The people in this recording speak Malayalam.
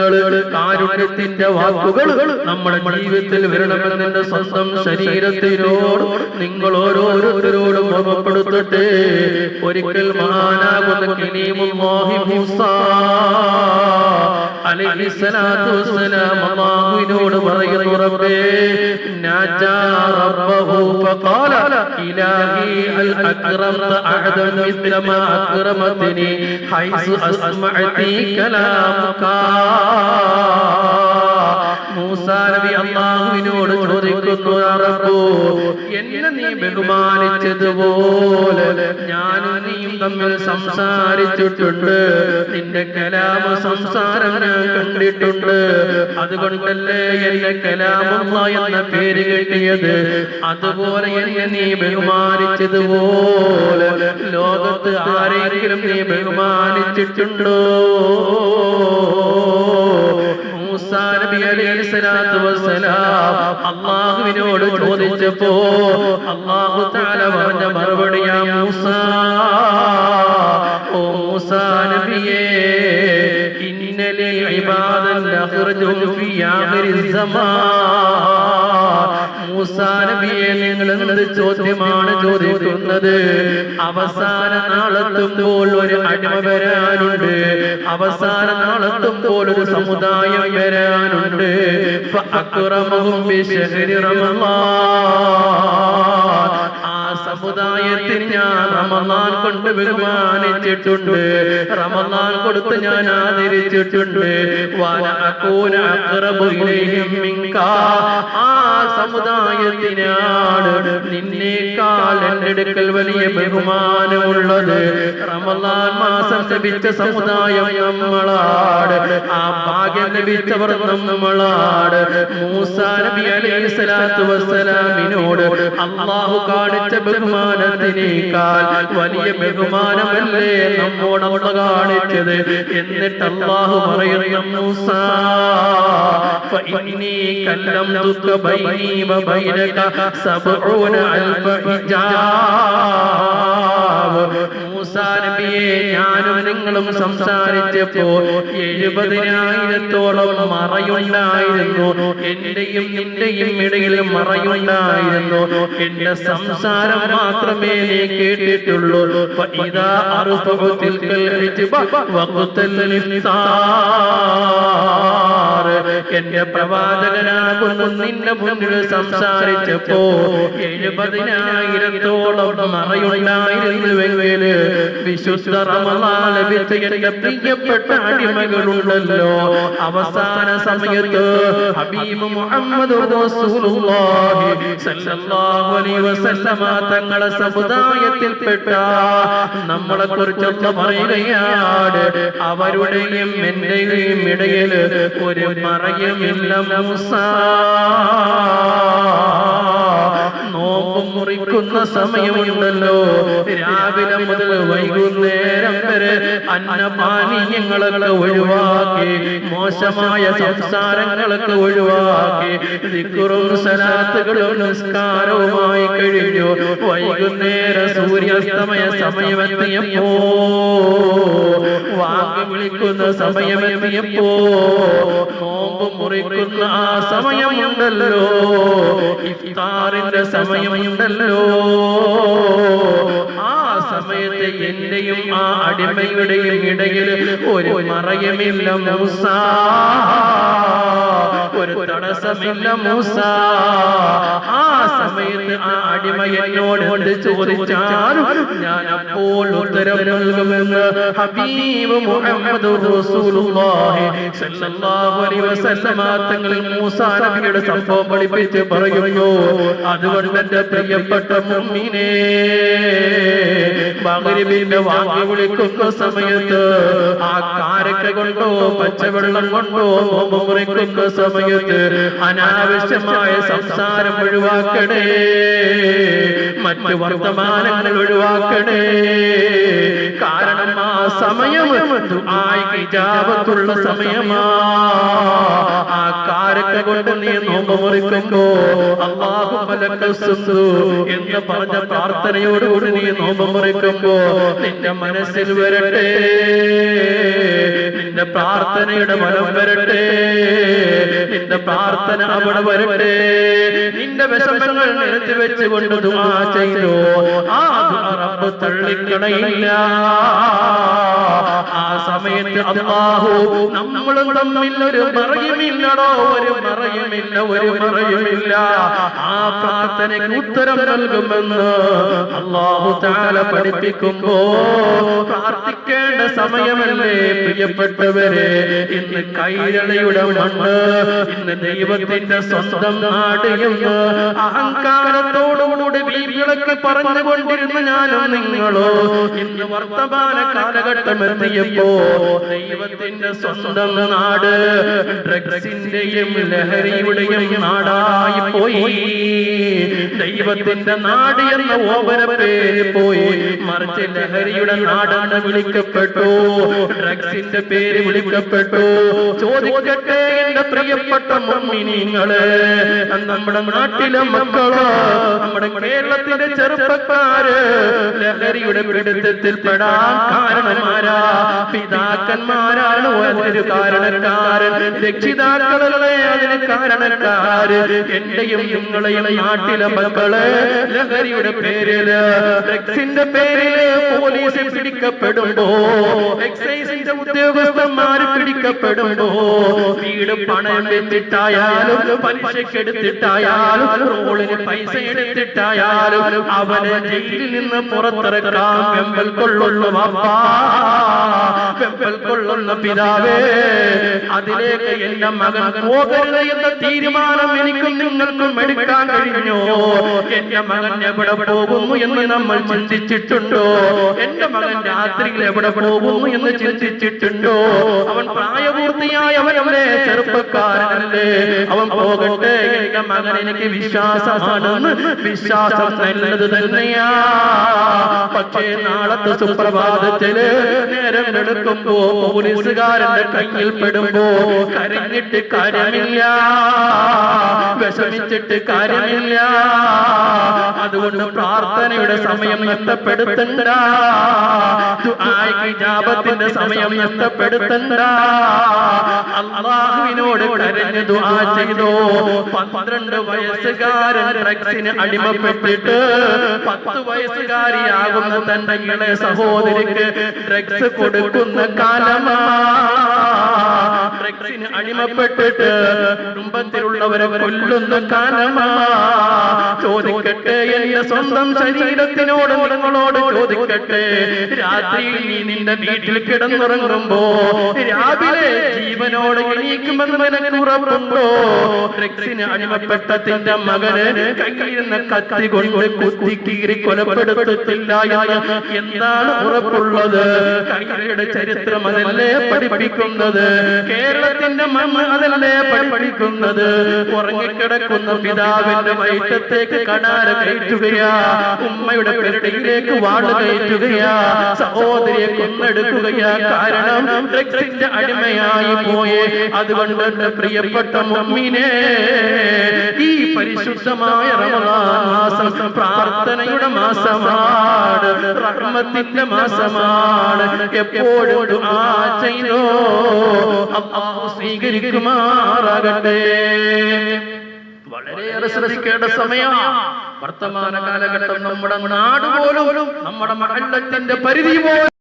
വചനങ്ങൾ, കാരുണ്യത്തിന്റെ വാക്കുകൾ നമ്മുടെ ജീവിതത്തിൽ വരണമെന്നെ സ്വന്തം ശരീരത്തിനോട് നിങ്ങൾ ഓരോരുത്തരോടും ഓർമ്മപ്പെടുത്തട്ടെ. ഒരിക്കൽ മഹാനാകുന്ന കലീമുല്ലാഹി മൂസ അലൈഹിസ്സലാത്തു വസ്സലാം അല്ലാഹുവിനോട് പറയുന്നു, റബ്ബേ നാജാ റബ്ബഹു ഫഖാല ഇലാഹി അൽ അക്രംത അഹദൻ മിസ്ല മാ അക്രമതനി ഹൈസു അസ്മഅതി കലാമുക. മൂസാ നബി അല്ലാഹുവിനോട് ചോദിക്കുന്നു, യാ റബ്ബു, എന്നെ നീ ബഹുമാനിച്ചതുപോലെ ഞാനും നീയും തമ്മിൽ സംസാരിച്ചിട്ടുണ്ട്. നിന്റെ കലാമ സംസാരം ഞാൻ കണ്ടിട്ടുണ്ട്. അതുകൊണ്ടല്ലേ എന്നെ കലാമുല്ലാഹ് എന്ന പേര് കിട്ടിയത്. അതുപോലെ എന്നെ നീ ബഹുമാനിച്ചതുപോലെ ലോകത്ത് ആരെങ്കിലും നീ ബഹുമാനിച്ചിട്ടുണ്ടോ? മൂസാ നബി അലൈഹിസ്സലാത്തു വസ്സലാം അല്ലാഹുവിനോട് ചോദിച്ചപ്പോ അല്ലാഹു തആല പറഞ്ഞ മറുപടിയാ മൂസാ, ഓ മൂസാ നബിയേ, ഇന്നലി ഇബാദൻ ലഖർജും ഫീ ആഖിരി സമാൻ. മൂസാ നബിയെ, നിങ്ങൾ എന്ത് ചോദ്യമാണ് ചോദിക്കുന്നത്? അവസാന നാളെത്തുമ്പോൾ ഒരു അടിമ വരാനുണ്ട്. അവസാന നാളെത്തുമ്പോൾ ഒരു സമുദായം വരാനുണ്ട്. ഫഅക്റമഹും ബിശഹരി റമളാൻ. ആ സമുദായത്തിന് ഞാൻ റമളാൻ കൊണ്ട് ബഹുമാനിച്ചിട്ടുണ്ട്. റമളാൻ കൊടുത്ത് ഞാൻ ആദരിച്ചിട്ടുണ്ട്. വല അകൂന അഖറബു ഇലൈഹിം മിൻക. ആ സമുദായത്തിനാണ് നിന്നേക്കാൾ എൻ്റെ അടുക്കൽ വലിയ ബഹുമാനമുള്ളത്. റമളാൻ മാസം ലഭിച്ച സമുദായം നമ്മളാണ്. ആ ഭാഗ്യം ലഭിച്ചവർ നമ്മളാണ്. മൂസാ നബി അലൈഹിസ്സലാത്തു വസ്സലാമിനോട് അല്ലാഹു കാണിച്ച ബഹുമാനത്തിനേക്കാൾ വലിയ ബഹുമാനമല്ലേ നമ്മോട് അല്ലാഹു കാണിച്ചത്? എന്നിട്ട് അല്ലാഹു പറയുന്നു, മൂസാ ഫഇന്നി കല്ലംതുക ബൈനി വബൈനക സബ്ഊന അൽഫ ഹിജാബ്. മൂസാ നബിയെ, ഞാനും നിങ്ങളും സംസാരിച്ചപ്പോ 70,000-ഓളം മറയുണ്ടായിരുന്നു. എന്റെയും നിന്റെയും ഇടയിൽ മറയുണ്ടായിരുന്നു. എന്റെ സംസാരം മാത്രമേ നീ കേട്ടിട്ടുള്ളൂ. ഫഇദാ അർഫഉ തിൽകൽ ഹിജ്ബ വഖ്തൽ ഇഫ്താർ. എന്റെ പ്രവാചകനാകുന്നു നിന്റെ മുന്നിൽ സംസാരിച്ചപ്പോ 70,000-ഓളം മറയുണ്ടായിരുന്നുവെങ്കിൽ വിശുദ്ധ റമളാൻ ലഭിച്ച എന്റെ പ്രിയപ്പെട്ട അടിമകളുണ്ടല്ലോ, അവസാന സമയത്ത് ഹബീബ് മുഹമ്മദ് റസൂലുള്ളാഹി സ്വല്ലല്ലാഹു അലൈഹി വസല്ലമ തങ്ങളെ സമുദായത്തിൽപ്പെട്ട നമ്മളെ കുറിച്ചൊക്കെ പറയുകയാണ്. അവരുടെയും എന്റെയും ഇടയിൽ ഒരു മറയുമില്ല മൂസാ. നോമ്പ് മുറിക്കുന്ന സമയമുണ്ടല്ലോ, രാവിലെ മുതൽ വൈകുന്നേരം വരെ അന്നപാനീയങ്ങളൊക്കെ ഒഴിവാക്കി, മോശമായ സംസാരങ്ങളൊക്കെ ഒഴിവാക്കി, ദിക്റും സലാത്തുകളും നിസ്കാരവുമായി കഴിഞ്ഞു. വൈകുന്നേരം സൂര്യാസ്തമയ സമയമെത്തിയപ്പോ, വാങ്ങി വിളിക്കുന്ന സമയമെത്തിയപ്പോ, നോമ്പ് മുറിക്കുന്ന ആ സമയമുണ്ടല്ലോ, ഇഫ്താറിന്റെ സമയമുണ്ടല്ലോ, ആ സമയത്ത് എന്റെയും ആ അടിമയുടെയും ഇടയിൽ ഒരു മറയുമില്ല മൂസാ, ഒരു തടസ്സമില്ല മൂസാ. ആ സമയത്ത് ആ അടിമ എന്നോട് എന്ത് ചോദിച്ചാലും ഞാൻ അപ്പോൾ ഉത്തരം നൽകുമെന്ന് ഹബീബ് മുഹമ്മദ് റസൂലുള്ളാഹി സ്വല്ലല്ലാഹു അലൈഹി വസല്ലമ തങ്ങൾ മൂസാ നബിയുടെ സംഭവം പഠിപ്പിച്ച് പറയുന്നു. അതുകൊണ്ട് എന്റെ പ്രിയപ്പെട്ട മുഅ്മിനേ, മഗ്രിബിന്റെ വാങ്ങി വിളിക്കുന്ന സമയത്ത് ആ കാരക്ക കൊണ്ടോ പച്ചവെള്ളം കൊണ്ടോ നോമ്പ് മുറിക്കുന്ന സമയത്ത് അനാവശ്യമായ സംസാരം ഒഴിവാക്കണേ, മറ്റു വർത്തമാനങ്ങൾ ഒഴിവാക്കണേ. കാരണം ആ സമയം ദുആക്ക് ഇജാബത്തുള്ള സമയമാ. ആ കാരക്ക കൊണ്ട് നീ നോമ്പ് മുറിക്കുമ്പോ അല്ലാഹുമ്മ ലക്കൽ സുബ്ഹു എന്ന് പറഞ്ഞ പ്രാർത്ഥനയോടുകൂടി നീ നോമ്പ് മുറിക്കുമ്പോ നിന്റെ മനസ്സിൽ വരട്ടെ, നിന്റെ നിന്റെ പ്രാർത്ഥനയുടെ ഫലം വരട്ടെ, നിന്റെ പ്രാർത്ഥന അവിടെ വരട്ടെ. നിന്റെ വിഷമങ്ങൾ നിരത്തി വെച്ചുകൊണ്ട് ദുആ ചെയ്തു, ആ ദുആ റബ്ബ് തള്ളിക്കളയില്ല. ആ സമയത്ത് അല്ലാഹു നമ്മളും തമ്മിൽ ഒരു മറയുമില്ലടോ, ഒരു മറയുമില്ല. ആ പ്രാർത്ഥനയ്ക്ക് ഉത്തരം നൽകുമെന്ന് അല്ലാഹു തആല പഠിപ്പിക്കുമ്പോ പ്രാർത്ഥിക്കേണ്ട സമയമല്ലേ പ്രിയപ്പെട്ടവരെ? ഇന്ന് കൈരളിയുടെ മണ്ണ്, ഇന്ന് ദൈവത്തിന്റെ സ്വന്തം നാട് എന്ന് അഹങ്കാരത്തോടുകൂടി ബീവികളൊക്കെ പറഞ്ഞുകൊണ്ടിരുന്ന ഞാനും നിങ്ങളോ ഇന്ന് വർത്തമാന കാലഘട്ടം എത്തിയപ്പോ ദൈവത്തിന്റെ സ്വന്തം നാട് ഡ്രഗ്സിന്റെയും ലഹരിയുടെയും നാടായി പോയി. ദൈവത്തിന്റെ നാട് എന്ന ഓപര പേര് പോയി, മറിച്ച് ലഹരിയുടെ നാടെന്ന് വിളിക്കപ്പെട്ടു, ഡ്രഗ്സിന്റെ പേര് വിളിക്കപ്പെട്ടു. ചോദിക്കട്ടെ എന്റെ പ്രിയപ്പെട്ട മുഅ്മിനീങ്ങളെ, നമ്മുടെ നാട്ടിലെ മക്കളോ, നമ്മുടെ കേരളത്തിലെ ചെറുപ്പക്കാര് ലഹരിയുടെ പിടുത്തത്തിൽ പെടാൻ കാരണമാരാ? പിതാക്കന്മാരാണ് ഒരു കാരണക്കാരൻ, രക്ഷിതാക്കളല്ലേ അതിന് കാരണക്കാര്. എന്റെയും നിങ്ങളെയും നാട്ടിലെ മക്കള് ലഹരിയുടെ പേരില്, ഡ്രഗ്സിന്റെ പേരില് പോലീസ് പിടിക്കപ്പെടുമ്പോ, എക്സൈസിന്റെ ഉദ്യോഗസ്ഥന്മാര് പിടിക്കപ്പെടുമ്പോ, വീട് പണം വെച്ചിട്ടായാലും പലിശക്കെടുത്തിട്ടായാലും റോളിന് പൈസ എടുത്തിട്ടായാലും അവനെ ജയിലിൽ നിന്ന് പുറത്തിറക്കാൻ വെമ്പൽ കൊള്ളുള്ള വാപ്പാ, വെമ്പൽ കൊള്ളുന്ന പിതാവേ, അതിലേക്ക് എന്റെ മകൻ പോകരുത് എന്ന തീരുമാനം എനിക്കും നിങ്ങൾക്കും എടുക്കാൻ കഴിഞ്ഞോ? എന്റെ മകൻ എവിടെ പോകുന്നു എന്ന് നമ്മൾ ചിന്തിച്ചിട്ടുണ്ടോ? എന്റെ മകൻ രാത്രിയിൽ എവിടെ പോകുന്നു എന്ന് ചിന്തിച്ചിട്ടുണ്ടോ? അവൻ പ്രായപൂർത്തിയായവനല്ലേ, ചെറുപ്പക്കാരനല്ലേ, അവൻ പോകട്ടെ. എന്റെ മകൻ എനിക്ക് വിശ്വാസമാണെന്ന്, വിശ്വാസം നല്ലത് തന്നെയാ. പക്ഷേ നാളത്തെ സുപ്രഭാതത്തില് നേരം എടുക്കുമ്പോ പോലീസുകാരന്റെ കയ്യിൽ പെടുമ്പോ കരഞ്ഞിട്ട് കാര്യമില്ല, വിഷമിച്ചിട്ട് കാര്യമില്ല. അതുകൊണ്ട് പ്രാർത്ഥനയുടെ സമയം നഷ്ടപ്പെടുത്തണ്ട, ദുആഇ ഇജാബത്തിന്റെ സമയം നഷ്ടപ്പെടുത്തണ്ട. അല്ലാഹുവിനോട് കരഞ്ഞ് ദുആ ചെയ്തോ. 12 വയസ്സുകാരൻ ഡ്രഗ്സിന് അടിമപ്പെട്ടിട്ട് 10 വയസ്സുകാരിയാകുന്ന തന്റെ ഇളയ സഹോദരിക്ക് ഡ്രഗ്സ് കൊടുക്കുന്ന കാലമാ. ഡ്രഗ്സിന് അടിമപ്പെട്ടിട്ട് കുടുംബത്തിലുള്ളവരെ കൊല്ലുന്ന കാലമാ. ചോദിക്കട്ടെ, എന്റെ സ്വന്തം ശരീരത്തിനോട് നിങ്ങളോട് ചോദിക്കട്ടെ, രാത്രിയിൽ നീ നിന്റെ വീട്ടിൽ കിടന്നുറങ്ങുമ്പോ രാവിലെ ജീവനോട് എണീക്കുമെന്ന് നിനക്ക് ഉറപ്പുണ്ടോ? ഡ്രഗ്സിന് അടിമപ്പെട്ട നിന്റെ മകന് കയ്യിരുന്ന കത്തി കൊണ്ട് കുത്തി കീറി കൊലപ്പെടുത്തില്ല എന്ന് എന്താണ് ഉറപ്പുള്ളത്? കൈരളിയുടെ ചരിത്രം അതല്ലേ പഠിപ്പിക്കുന്നത്? കേരളത്തിന്റെ മണ്ണ് അതല്ലേ പഠിപ്പിക്കുന്നത്? ഉറങ്ങിക്കിടക്കുന്ന പിതാവിന്റെ വയറ്റത്തേക്ക് കടാര കയറ്റുകയാ, ഉമ്മയുടെ പെരടിയിലേക്ക് വാള് കയറ്റുകയാ, സഹോദരിയെ കൊന്നെടുക്കുകയാ. കാരണം ഡ്രഗ്സിന്റെ അടിമയായി പോയേ. അതുകൊണ്ട് എന്റെ പ്രിയപ്പെട്ട മുഅ്മിനേ, ഈ പരിശുദ്ധമായ റമളാൻ മാസം പ്രാർത്ഥനയുടെ മാസമാണ്, റഹ്മത്തിന്റെ മാസമാണ്. എപ്പോഴും ദുആ ചെയ്തോ, അല്ലാഹു സ്വീകരിക്കുമാറാകട്ടെ. വളരെയേറെ ശ്രദ്ധിക്കേണ്ട സമയമാണ് വർത്തമാന കാലഘട്ടം. നമ്മുടെ നാട് പോലും, നമ്മുടെ മഹല്ലത്തിന്റെ പരിധി പോലും